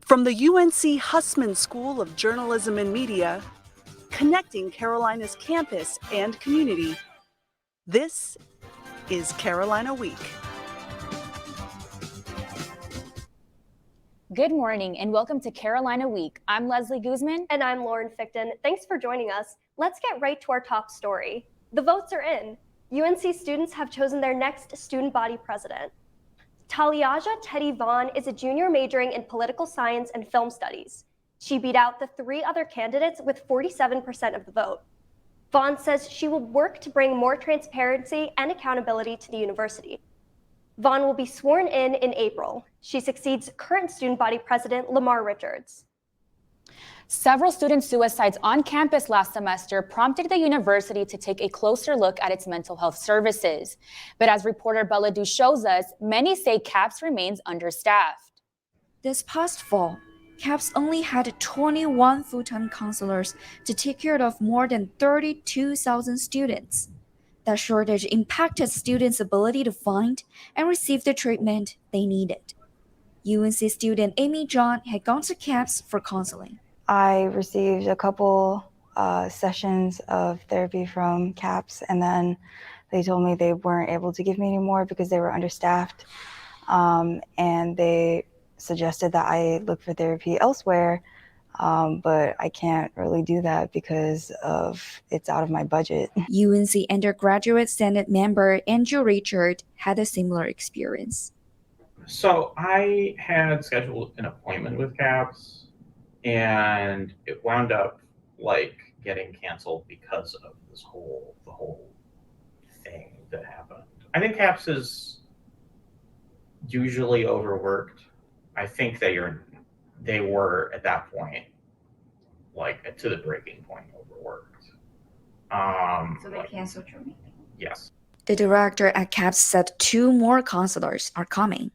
From the UNC Hussman School of Journalism and Media, connecting Carolina's campus and community, this is Carolina Week. Good morning and welcome to Carolina Week. I'm Leslie Guzman. And I'm Lauren Fickton. Thanks for joining us. Let's get right to our top story. The votes are in. UNC students have chosen their next student body president. Taliaja Teddy Vaughn is a junior majoring in political science and film studies. She beat out the three other candidates with 47% of the vote. Vaughn says she will work to bring more transparency and accountability to the university. Vaughn will be sworn in April. She succeeds current student body president Lamar Richards. Several student suicides on campus last semester prompted the university to take a closer look at its mental health services. But as reporter Bella Du shows us, many say CAPS remains understaffed. This past fall, CAPS only had 21 full-time counselors to take care of more than 32,000 students. That shortage impacted students' ability to find and receive the treatment they needed. UNC student Amy John had gone to CAPS for counseling. I received a couple sessions of therapy from CAPS, and then they told me they weren't able to give me any more because they were understaffed, and they suggested that I look for therapy elsewhere, but I can't really do that because it's out of my budget. UNC undergraduate Senate member Andrew Richard had a similar experience. So I had scheduled an appointment with CAPS, and it wound up getting canceled because of the whole thing that happened. I think CAPS is usually overworked. I think they were at that point, to the breaking point, overworked. So they canceled your meeting? Yes. The director at CAPS said 2 more counselors are coming,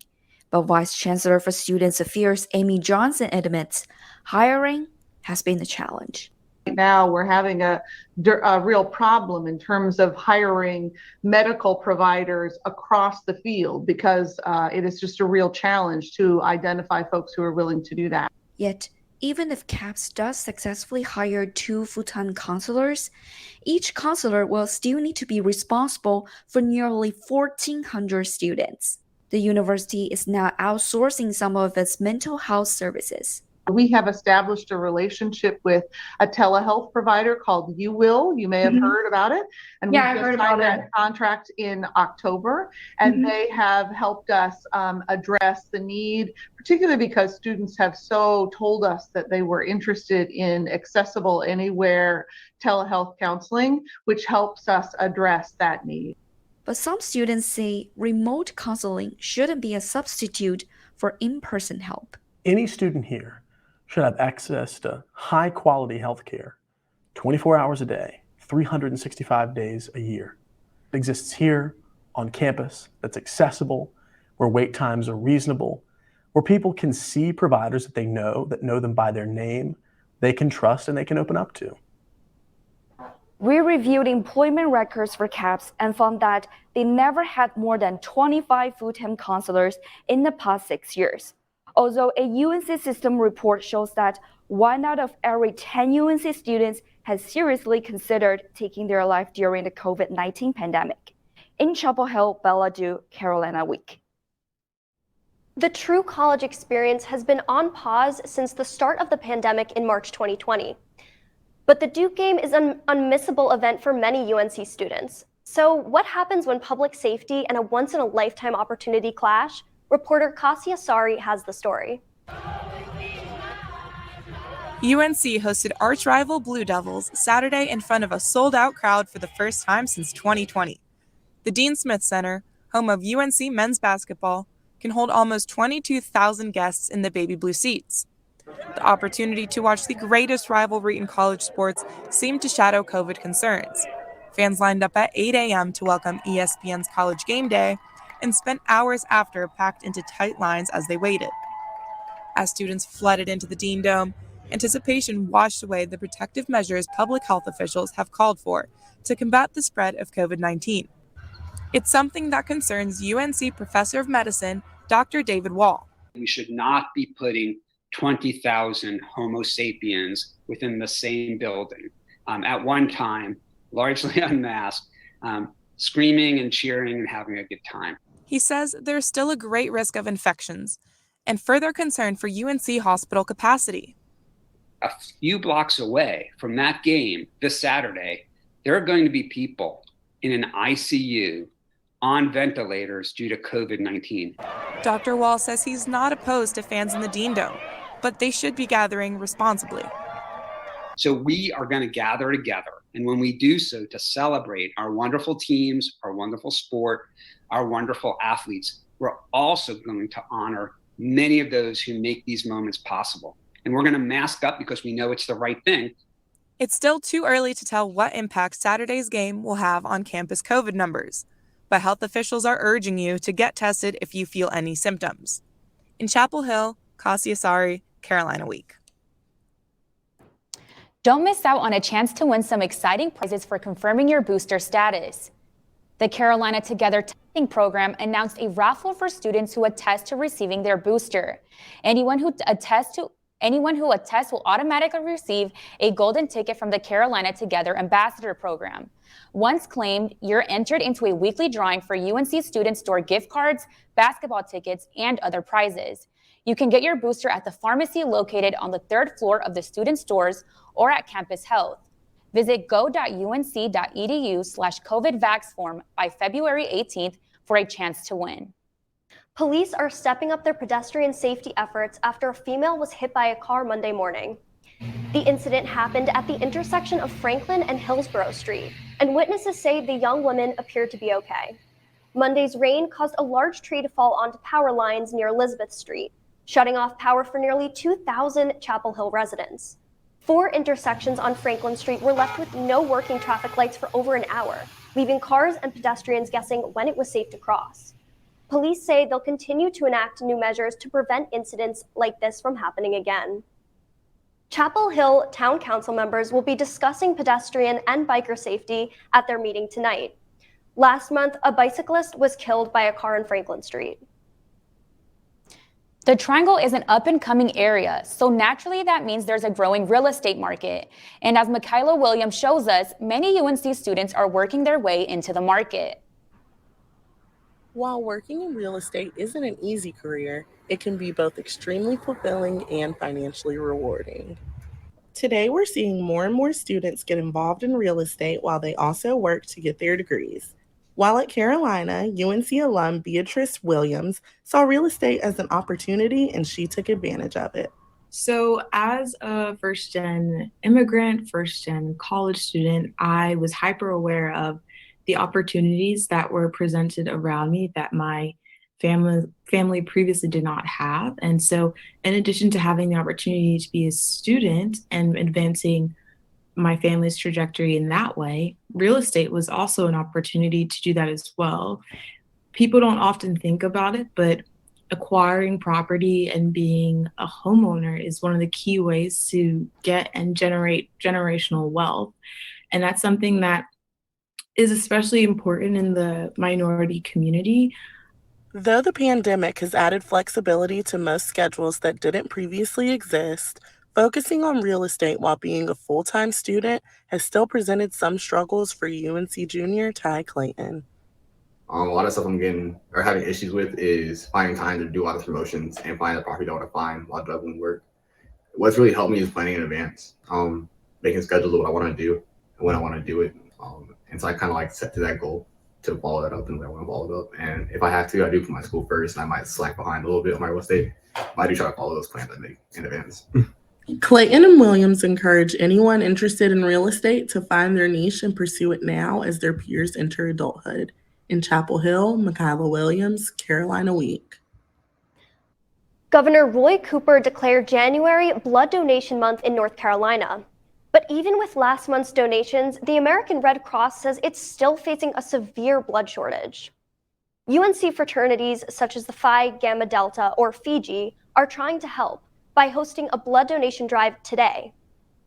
but Vice Chancellor for Students Affairs Amy Johnson admits hiring has been a challenge. Right now, we're having a real problem in terms of hiring medical providers across the field because it is just a real challenge to identify folks who are willing to do that. Yet, even if CAPS does successfully hire 2 full-time counselors, each counselor will still need to be responsible for nearly 1,400 students. The university is now outsourcing some of its mental health services. We have established a relationship with a telehealth provider called YouWill. You may have heard about it. And yeah, I heard about that contract in October, and they have helped us address the need, particularly because students have so told us that they were interested in accessible anywhere telehealth counseling, which helps us address that need. But some students say remote counseling shouldn't be a substitute for in-person help. Any student here should have access to high-quality health care 24 hours a day, 365 days a year. It exists here on campus that's accessible, where wait times are reasonable, where people can see providers that know them by their name, they can trust, and they can open up to. We reviewed employment records for CAPS and found that they never had more than 25 full-time counselors in the past 6 years. Although a UNC system report shows that 1 out of every 10 UNC students has seriously considered taking their life during the COVID-19 pandemic. In Chapel Hill, Bella Du, Carolina Week. The true college experience has been on pause since the start of the pandemic in March 2020. But the Duke game is an unmissable event for many UNC students. So what happens when public safety and a once-in-a-lifetime opportunity clash? Reporter Kasia Sari has the story. UNC hosted arch-rival Blue Devils Saturday in front of a sold-out crowd for the first time since 2020. The Dean Smith Center, home of UNC men's basketball, can hold almost 22,000 guests in the baby blue seats. The opportunity to watch the greatest rivalry in college sports seemed to shadow COVID concerns. Fans lined up at 8 a.m. to welcome ESPN's College Game Day and spent hours after packed into tight lines as they waited. As students flooded into the Dean Dome, anticipation washed away the protective measures public health officials have called for to combat the spread of COVID-19. It's something that concerns UNC Professor of Medicine, Dr. David Wall. We should not be putting 20,000 Homo sapiens within the same building at one time, largely unmasked, screaming and cheering and having a good time. He says there's still a great risk of infections and further concern for UNC hospital capacity. A few blocks away from that game this Saturday, there are going to be people in an ICU on ventilators due to COVID-19. Dr. Wall says he's not opposed to fans in the Dean Dome, but they should be gathering responsibly. So we are going to gather together. And when we do so, to celebrate our wonderful teams, our wonderful sport, our wonderful athletes, we're also going to honor many of those who make these moments possible. And we're going to mask up because we know it's the right thing. It's still too early to tell what impact Saturday's game will have on campus COVID numbers, but health officials are urging you to get tested if you feel any symptoms. In Chapel Hill, Kasia Sari, Carolina Week. Don't miss out on a chance to win some exciting prizes for confirming your booster status. The Carolina Together testing program announced a raffle for students who attest to receiving their booster. Anyone who attests will automatically receive a golden ticket from the Carolina Together Ambassador Program. Once claimed, you're entered into a weekly drawing for UNC Student Store gift cards, basketball tickets, and other prizes. You can get your booster at the pharmacy located on the 3rd floor of the student stores or at Campus Health. Visit go.unc.edu/COVIDVaxForm by February 18th for a chance to win. Police are stepping up their pedestrian safety efforts after a female was hit by a car Monday morning. The incident happened at the intersection of Franklin and Hillsborough Street, and witnesses say the young woman appeared to be okay. Monday's rain caused a large tree to fall onto power lines near Elizabeth Street, shutting off power for nearly 2,000 Chapel Hill residents. 4 intersections on Franklin Street were left with no working traffic lights for over an hour, leaving cars and pedestrians guessing when it was safe to cross. Police say they'll continue to enact new measures to prevent incidents like this from happening again. Chapel Hill Town Council members will be discussing pedestrian and biker safety at their meeting tonight. Last month, a bicyclist was killed by a car on Franklin Street. The Triangle is an up-and-coming area, so naturally that means there's a growing real estate market. And as Michaela Williams shows us, many UNC students are working their way into the market. While working in real estate isn't an easy career, it can be both extremely fulfilling and financially rewarding. Today, we're seeing more and more students get involved in real estate while they also work to get their degrees. While at Carolina, UNC alum Beatrice Williams saw real estate as an opportunity and she took advantage of it. So as a first-gen immigrant, first-gen college student, I was hyper aware of the opportunities that were presented around me that my family previously did not have. And so in addition to having the opportunity to be a student and advancing my family's trajectory in that way, real estate was also an opportunity to do that as well. People don't often think about it, but acquiring property and being a homeowner is one of the key ways to get and generate generational wealth. And that's something that is especially important in the minority community. Though the pandemic has added flexibility to most schedules that didn't previously exist, focusing on real estate while being a full-time student has still presented some struggles for UNC junior Ty Clayton. A lot of stuff I'm having issues with is finding time to do a lot of promotions and find the property I want to find while juggling work. What's really helped me is planning in advance, making schedules of what I want to do and when I want to do it. And so I kind of like set to that goal to follow that up and when I want to follow it up. And if I have to, I do put my school first and I might slack behind a little bit on my real estate. But I do try to follow those plans I make in advance. Clayton and Williams encourage anyone interested in real estate to find their niche and pursue it now as their peers enter adulthood. In Chapel Hill, Michaela Williams, Carolina Week. Governor Roy Cooper declared January Blood Donation Month in North Carolina. But even with last month's donations, the American Red Cross says it's still facing a severe blood shortage. UNC fraternities such as the Phi Gamma Delta or Fiji are trying to help by hosting a blood donation drive today.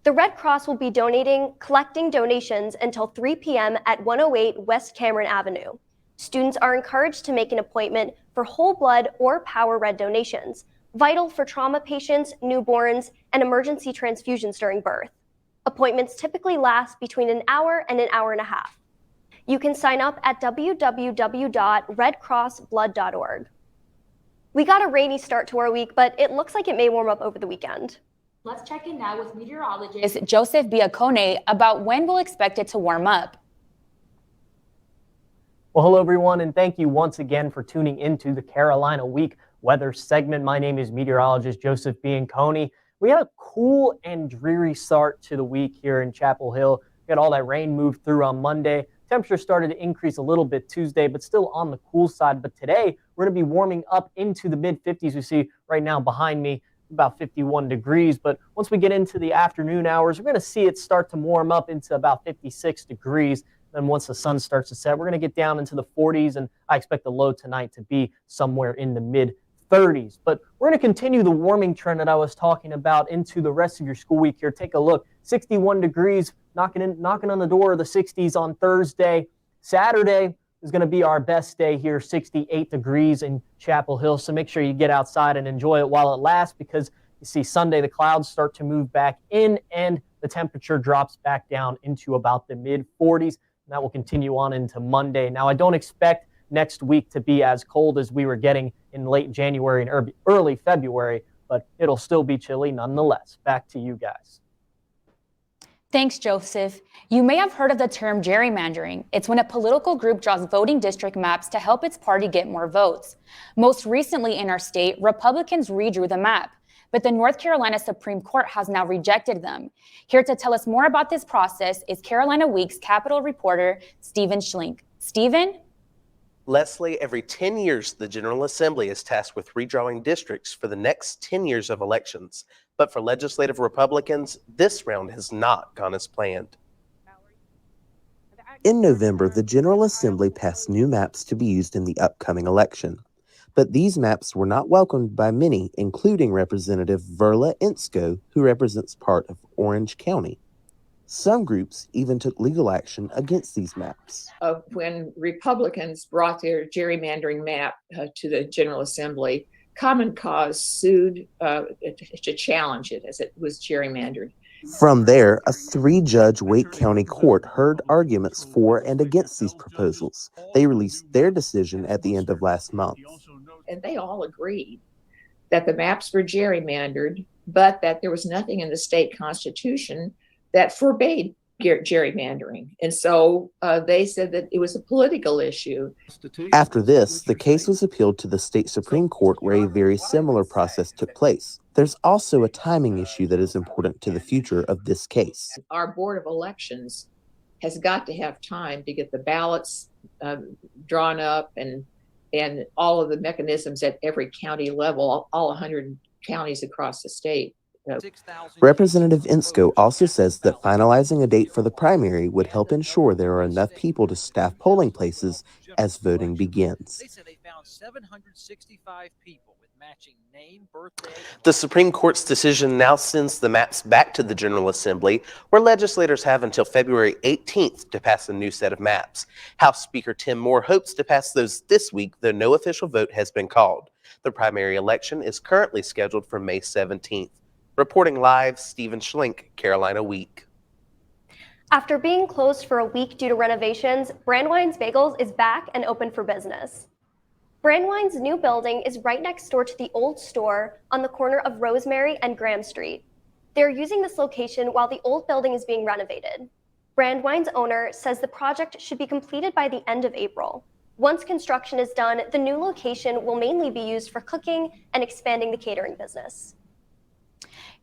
The Red Cross will be collecting donations until 3 p.m. at 108 West Cameron Avenue. Students are encouraged to make an appointment for whole blood or power red donations, vital for trauma patients, newborns, and emergency transfusions during birth. Appointments typically last between an hour and an hour and a half. You can sign up at www.redcrossblood.org. We got a rainy start to our week, but it looks like it may warm up over the weekend. Let's check in now with meteorologist Joseph Biacone about when we'll expect it to warm up. Well, hello everyone, and thank you once again for tuning into the Carolina Week weather segment. My name is meteorologist Joseph Biacone. We had a cool and dreary start to the week here in Chapel Hill. We had all that rain move through on Monday. Temperature started to increase a little bit Tuesday, but still on the cool side. But today, we're going to be warming up into the mid-50s. We see right now behind me about 51 degrees. But once we get into the afternoon hours, we're going to see it start to warm up into about 56 degrees. Then once the sun starts to set, we're going to get down into the 40s, and I expect the low tonight to be somewhere in the mid-30s. But we're going to continue the warming trend that I was talking about into the rest of your school week here. Take a look. 61 degrees, knocking on the door of the 60s on Thursday. Saturday is going to be our best day here, 68 degrees in Chapel Hill. So make sure you get outside and enjoy it while it lasts, because you see Sunday the clouds start to move back in and the temperature drops back down into about the mid-40s. And that will continue on into Monday. Now, I don't expect next week to be as cold as we were getting in late January and early February, but it'll still be chilly nonetheless. Back to you guys. Thanks, Joseph. You may have heard of the term gerrymandering. It's when a political group draws voting district maps to help its party get more votes. Most recently in our state, Republicans redrew the map, but the North Carolina Supreme Court has now rejected them. Here to tell us more about this process is Carolina Week's Capitol reporter, Stephen Schlink. Stephen? Leslie, every 10 years, the General Assembly is tasked with redrawing districts for the next 10 years of elections. But for legislative Republicans, this round has not gone as planned. In November, the General Assembly passed new maps to be used in the upcoming election. But these maps were not welcomed by many, including Representative Verla Insko, who represents part of Orange County. Some groups even took legal action against these maps. When Republicans brought their gerrymandering map to the General Assembly, Common Cause sued to challenge it as it was gerrymandered. From there, a 3-judge Wake County court heard arguments for and against these proposals. They released their decision at the end of last month. And they all agreed that the maps were gerrymandered, but that there was nothing in the state constitution that forbade gerrymandering. And so they said that it was a political issue. After this, the case was appealed to the state Supreme Court, where a very similar process took place. There's also a timing issue that is important to the future of this case. Our Board of Elections has got to have time to get the ballots drawn up and all of the mechanisms at every county level, all 100 counties across the state. Representative Insko also says that finalizing a date for the primary would help ensure there are enough people to staff polling places as voting begins. They said they found 765 people with matching name, birthday. The Supreme Court's decision now sends the maps back to the General Assembly, where legislators have until February 18th to pass a new set of maps. House Speaker Tim Moore hopes to pass those this week, though no official vote has been called. The primary election is currently scheduled for May 17th. Reporting live, Stephen Schlink, Carolina Week. After being closed for a week due to renovations, Brandwine's Bagels is back and open for business. Brandwine's new building is right next door to the old store on the corner of Rosemary and Graham Street. They're using this location while the old building is being renovated. Brandwine's owner says the project should be completed by the end of April. Once construction is done, the new location will mainly be used for cooking and expanding the catering business.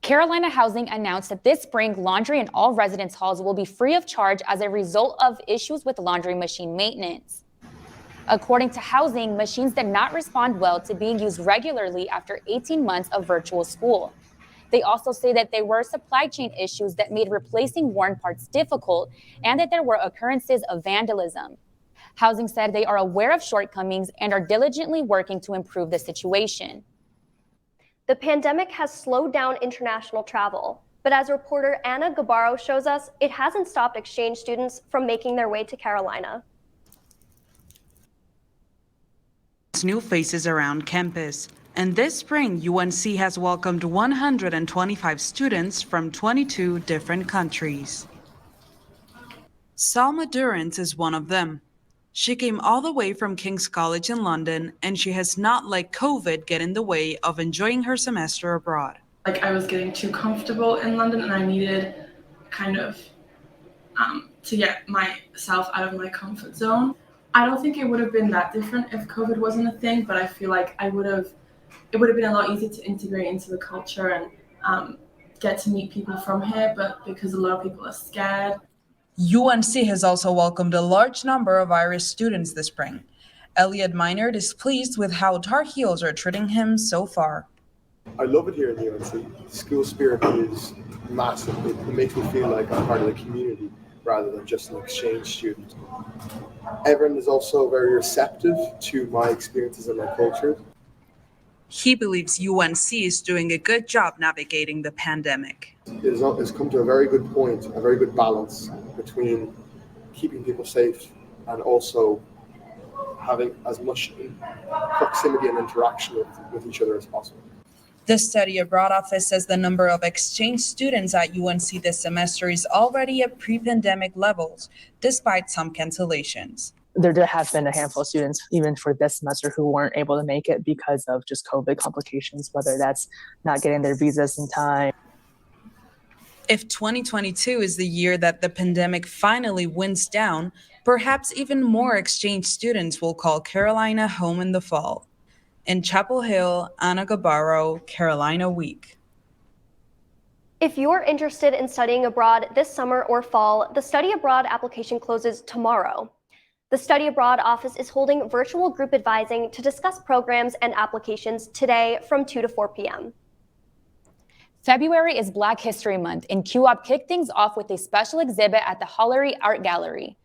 Carolina Housing announced that this spring, laundry in all residence halls will be free of charge as a result of issues with laundry machine maintenance. According to Housing, machines did not respond well to being used regularly after 18 months of virtual school. They also say that there were supply chain issues that made replacing worn parts difficult and that there were occurrences of vandalism. Housing said they are aware of shortcomings and are diligently working to improve the situation. The pandemic has slowed down international travel, but as reporter Anna Gabaro shows us, it hasn't stopped exchange students from making their way to Carolina. New faces around campus. And this spring, UNC has welcomed 125 students from 22 different countries. Salma Durrance is one of them. She came all the way from King's College in London, and she has not let COVID get in the way of enjoying her semester abroad. Like, I was getting too comfortable in London, and I needed kind of to get myself out of my comfort zone. I don't think it would have been that different if COVID wasn't a thing, but I feel like it would have been a lot easier to integrate into the culture and get to meet people from here, but because a lot of people are scared. UNC has also welcomed a large number of Irish students this spring. Elliot Minard is pleased with how Tar Heels are treating him so far. I love it here in UNC. School spirit is massive. It makes me feel like I'm part of the community rather than just an exchange student. Everyone is also very receptive to my experiences and my culture. He believes UNC is doing a good job navigating the pandemic. It's come to a very good point, a very good balance between keeping people safe and also having as much proximity and interaction with each other as possible. The Study Abroad office says the number of exchange students at UNC this semester is already at pre-pandemic levels, despite some cancellations. There has been a handful of students, even for this semester, who weren't able to make it because of just COVID complications, whether that's not getting their visas in time. If 2022 is the year that the pandemic finally winds down, perhaps even more exchange students will call Carolina home in the fall. In Chapel Hill, Anna Gabarro, Carolina Week. If you're interested in studying abroad this summer or fall, the Study Abroad application closes tomorrow. The Study Abroad office is holding virtual group advising to discuss programs and applications today from 2 to 4 p.m. February is Black History Month, and QOP kicked things off with a special exhibit at the Hollery Art Gallery.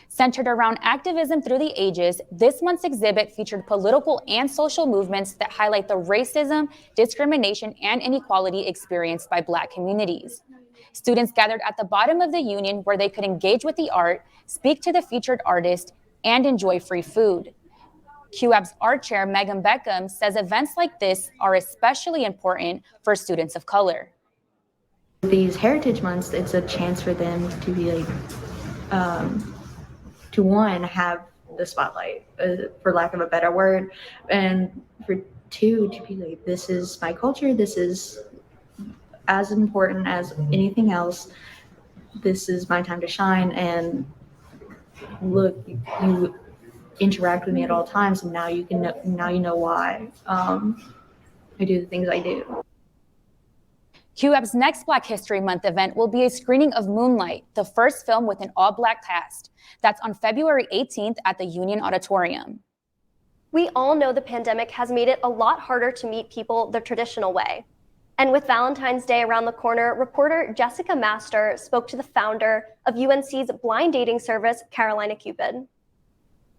Centered around activism through the ages, this month's exhibit featured political and social movements that highlight the racism, discrimination, and inequality experienced by Black communities. Students gathered at the bottom of the Union where they could engage with the art, speak to the featured artist, and enjoy free food. QAB's art chair, Megan Beckham, says events like this are especially important for students of color. These Heritage Months, it's a chance for them to be like, to one, have the spotlight, for lack of a better word, and for two, to be like, this is my culture, this is as important as anything else, this is my time to shine, and look, you interact with me at all times, and now you know why I do the things I do. QAB's next Black History Month event will be a screening of Moonlight, the first film with an all-Black cast. That's on February 18th at the Union Auditorium. We all know the pandemic has made it a lot harder to meet people the traditional way. And with Valentine's Day around the corner, reporter Jessica Master spoke to the founder of UNC's blind dating service, Carolina Cupid.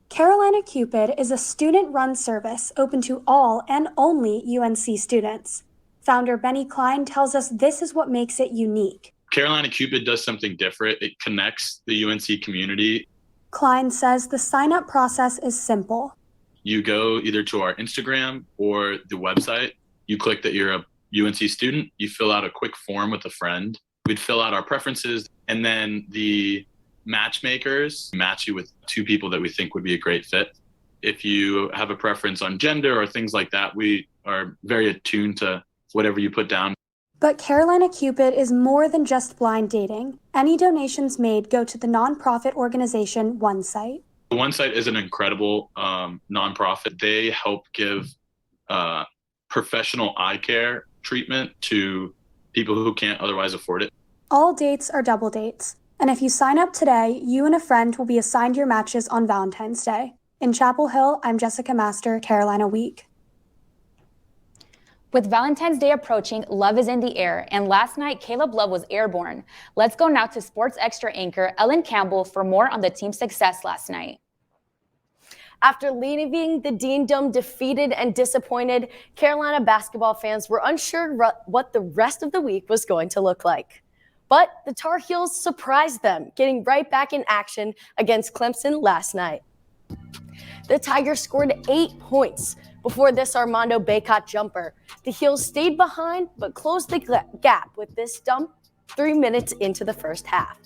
Carolina Cupid is a student-run service open to all and only UNC students. Founder Benny Klein tells us this is what makes it unique. Carolina Cupid does something different. It connects the UNC community. Klein says the sign-up process is simple. You go either to our Instagram or the website. You click that you're a UNC student. You fill out a quick form with a friend. We'd fill out our preferences, and then the matchmakers match you with two people that we think would be a great fit. If you have a preference on gender or things like that, we are very attuned to whatever you put down. But Carolina Cupid is more than just blind dating. Any donations made go to the nonprofit organization One Sight. One Sight is an incredible nonprofit. They help give professional eye care treatment to people who can't otherwise afford it. All dates are double dates. And if you sign up today, you and a friend will be assigned your matches on Valentine's Day. In Chapel Hill, I'm Jessica Master, Carolina Week. With Valentine's Day approaching, love is in the air, and last night, Caleb Love was airborne. Let's go now to Sports Extra anchor Ellen Campbell for more on the team's success last night. After leaving the Dean Dome defeated and disappointed, Carolina basketball fans were unsure what the rest of the week was going to look like. But the Tar Heels surprised them, getting right back in action against Clemson last night. The Tigers scored 8 points, Before this Armando Bacot jumper, the Heels stayed behind but closed the gap with this dump 3 minutes into the first half.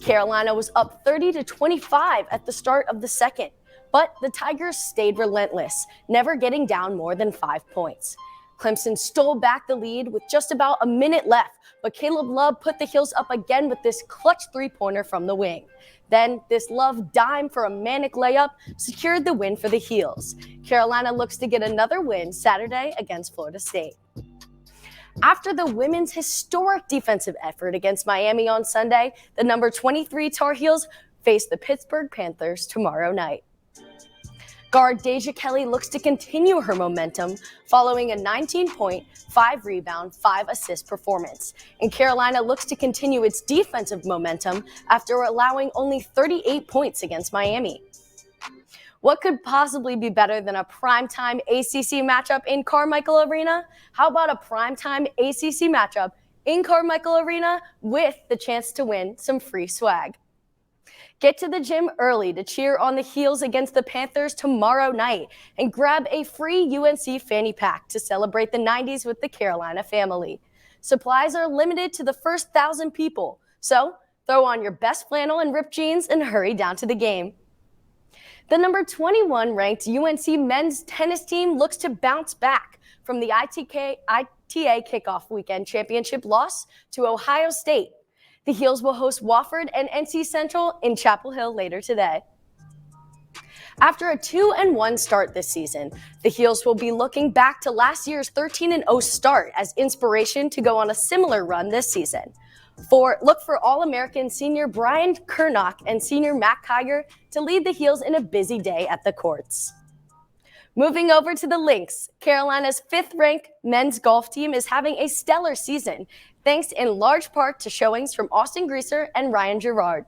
Carolina was up 30-25 at the start of the second, but the Tigers stayed relentless, never getting down more than 5 points. Clemson stole back the lead with just about a minute left, but Caleb Love put the Heels up again with this clutch three-pointer from the wing. Then this Love dime for a manic layup secured the win for the Heels. Carolina looks to get another win Saturday against Florida State. After the women's historic defensive effort against Miami on Sunday, the number 23 Tar Heels face the Pittsburgh Panthers tomorrow night. Guard Deja Kelly looks to continue her momentum following a 19-point, 5-rebound, 5-assist performance. And Carolina looks to continue its defensive momentum after allowing only 38 points against Miami. What could possibly be better than a primetime ACC matchup in Carmichael Arena? How about a primetime ACC matchup in Carmichael Arena with the chance to win some free swag? Get to the gym early to cheer on the Heels against the Panthers tomorrow night and grab a free UNC fanny pack to celebrate the 90s with the Carolina family. Supplies are limited to the first 1,000 people, so throw on your best flannel and ripped jeans and hurry down to the game. The number 21 ranked UNC men's tennis team looks to bounce back from the ITA kickoff weekend championship loss to Ohio State. The Heels will host Wofford and NC Central in Chapel Hill later today. After a 2-1 start this season, the Heels will be looking back to last year's 13-0 start as inspiration to go on a similar run this season. Look for All-American senior Brian Kernock and senior Matt Kiger to lead the Heels in a busy day at the courts. Moving over to the Lynx, Carolina's 5th-ranked men's golf team is having a stellar season, thanks in large part to showings from Austin Greaser and Ryan Gerard.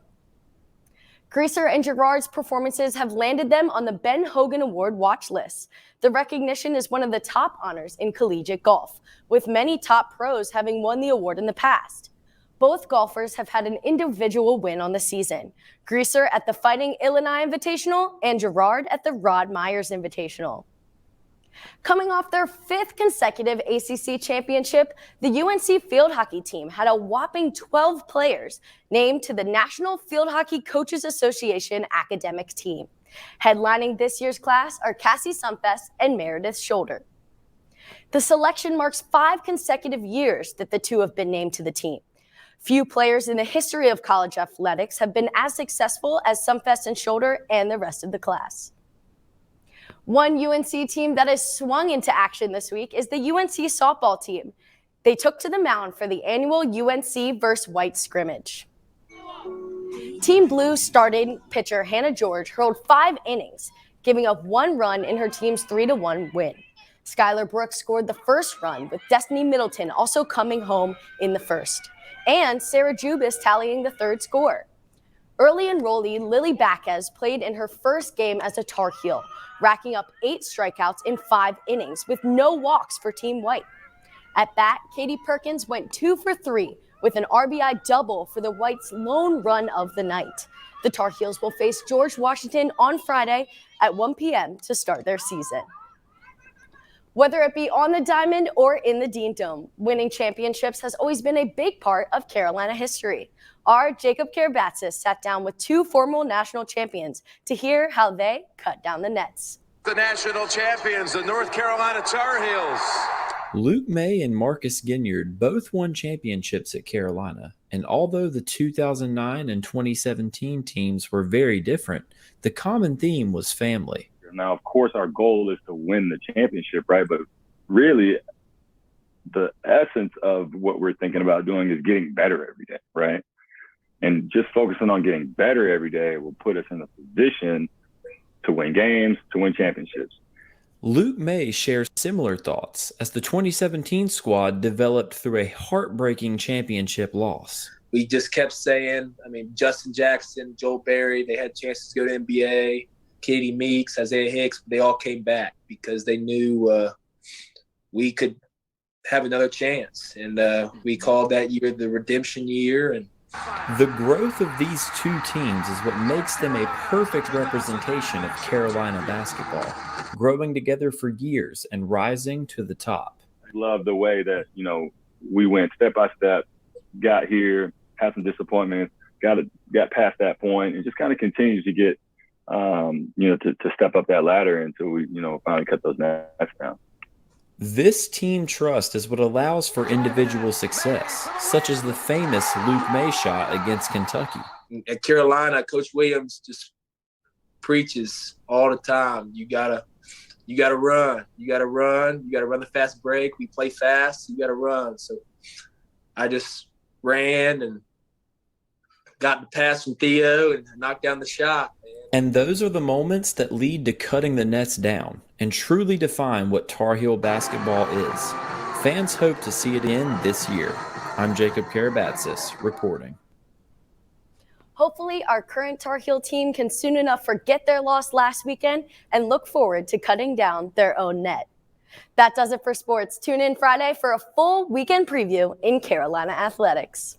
Greaser and Gerard's performances have landed them on the Ben Hogan Award watch list. The recognition is one of the top honors in collegiate golf, with many top pros having won the award in the past. Both golfers have had an individual win on the season, Greaser at the Fighting Illini Invitational and Gerard at the Rod Myers Invitational. Coming off their 5th consecutive ACC championship, the UNC field hockey team had a whopping 12 players named to the National Field Hockey Coaches Association academic team. Headlining this year's class are Cassie Sumfest and Meredith Shoulder. The selection marks 5 consecutive years that the two have been named to the team. Few players in the history of college athletics have been as successful as Sumfest and Shoulder and the rest of the class. One UNC team that has swung into action this week is the UNC softball team. They took to the mound for the annual UNC vs. White scrimmage. Team Blue starting pitcher Hannah George hurled 5 innings, giving up 1 run in her team's 3-1 win. Skylar Brooks scored the first run, with Destiny Middleton also coming home in the first, and Sarah Jubis tallying the 3rd score. Early enrollee Lily Bacquez played in her first game as a Tar Heel, racking up 8 strikeouts in 5 innings with no walks for Team White. At bat, Katie Perkins went 2 for 3 with an RBI double for the Whites' lone run of the night. The Tar Heels will face George Washington on Friday at 1 p.m. to start their season. Whether it be on the diamond or in the Dean Dome, winning championships has always been a big part of Carolina history. Our Jacob Karabatsis sat down with 2 former national champions to hear how they cut down the nets. The national champions, the North Carolina Tar Heels. Luke May and Marcus Ginyard both won championships at Carolina, and although the 2009 and 2017 teams were very different, the common theme was family. Now, of course, our goal is to win the championship, right? But really, the essence of what we're thinking about doing is getting better every day, right? And just focusing on getting better every day will put us in a position to win games, to win championships. Luke May shares similar thoughts as the 2017 squad developed through a heartbreaking championship loss. We just kept saying, Justin Jackson, Joel Berry, they had chances to go to NBA. Katie Meeks, Isaiah Hicks, they all came back because they knew we could have another chance. And we called that year the redemption year. And The growth of these two teams is what makes them a perfect representation of Carolina basketball, growing together for years and rising to the top. I love the way that, we went step by step, got here, had some disappointments, got past that point, and just kind of continues to get, to step up that ladder until we, finally cut those nets down. This team trust is what allows for individual success, such as the famous Luke May shot against Kentucky. At Carolina, Coach Williams just preaches all the time. You gotta run. You gotta run the fast break. We play fast. You gotta run. So I just ran and got the pass from Theo and knocked down the shot. And those are the moments that lead to cutting the nets down and truly define what Tar Heel basketball is. Fans hope to see it in this year. I'm Jacob Karabatsis reporting. Hopefully, our current Tar Heel team can soon enough forget their loss last weekend and look forward to cutting down their own net. That does it for sports. Tune in Friday for a full weekend preview in Carolina athletics.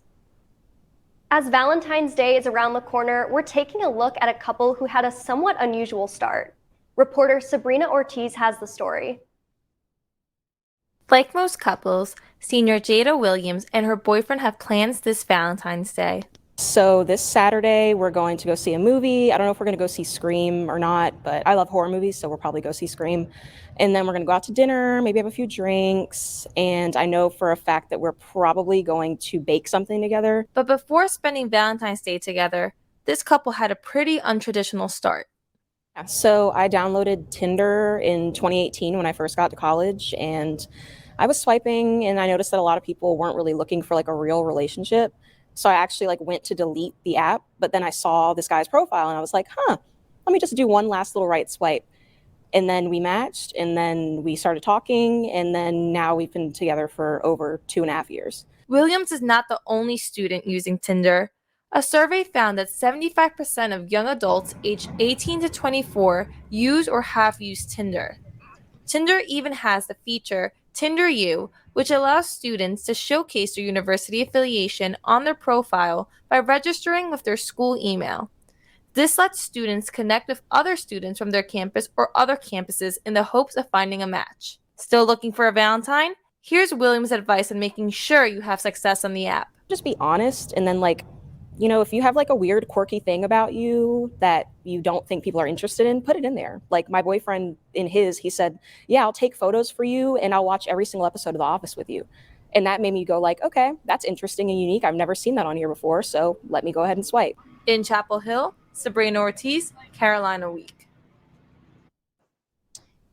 As Valentine's Day is around the corner, we're taking a look at a couple who had a somewhat unusual start. Reporter Sabrina Ortiz has the story. Like most couples, senior Jada Williams and her boyfriend have plans this Valentine's Day. So this Saturday, we're going to go see a movie. I don't know if we're going to go see Scream or not, but I love horror movies, so we'll probably go see Scream. And then we're going to go out to dinner, maybe have a few drinks. And I know for a fact that we're probably going to bake something together. But before spending Valentine's Day together, this couple had a pretty untraditional start. So I downloaded Tinder in 2018 when I first got to college, and I was swiping and I noticed that a lot of people weren't really looking for like a real relationship. So I actually went to delete the app, but then I saw this guy's profile and I was like, let me just do one last little right swipe. And then we matched, and then we started talking, and then now we've been together for over 2.5 years. Williams is not the only student using Tinder. A survey found that 75% of young adults aged 18 to 24 use or have used Tinder. Tinder even has the feature Tinder U, which allows students to showcase their university affiliation on their profile by registering with their school email. This lets students connect with other students from their campus or other campuses in the hopes of finding a match. Still looking for a Valentine? Here's Williams' advice on making sure you have success on the app. Just be honest, and then if you have a weird quirky thing about you that you don't think people are interested in, put it in there. Like my boyfriend he said, yeah, I'll take photos for you and I'll watch every single episode of The Office with you. And that made me go okay, that's interesting and unique. I've never seen that on here before, so let me go ahead and swipe. In Chapel Hill, Sabrina Ortiz, Carolina Week.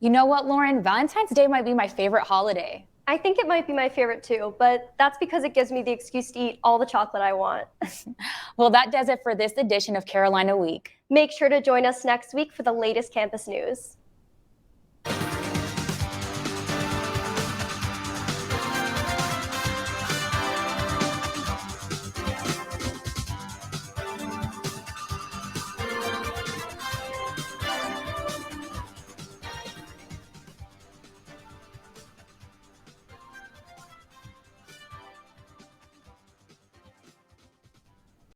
You know what, Lauren? Valentine's Day might be my favorite holiday. I think it might be my favorite too, but that's because it gives me the excuse to eat all the chocolate I want. Well, that does it for this edition of Carolina Week. Make sure to join us next week for the latest campus news.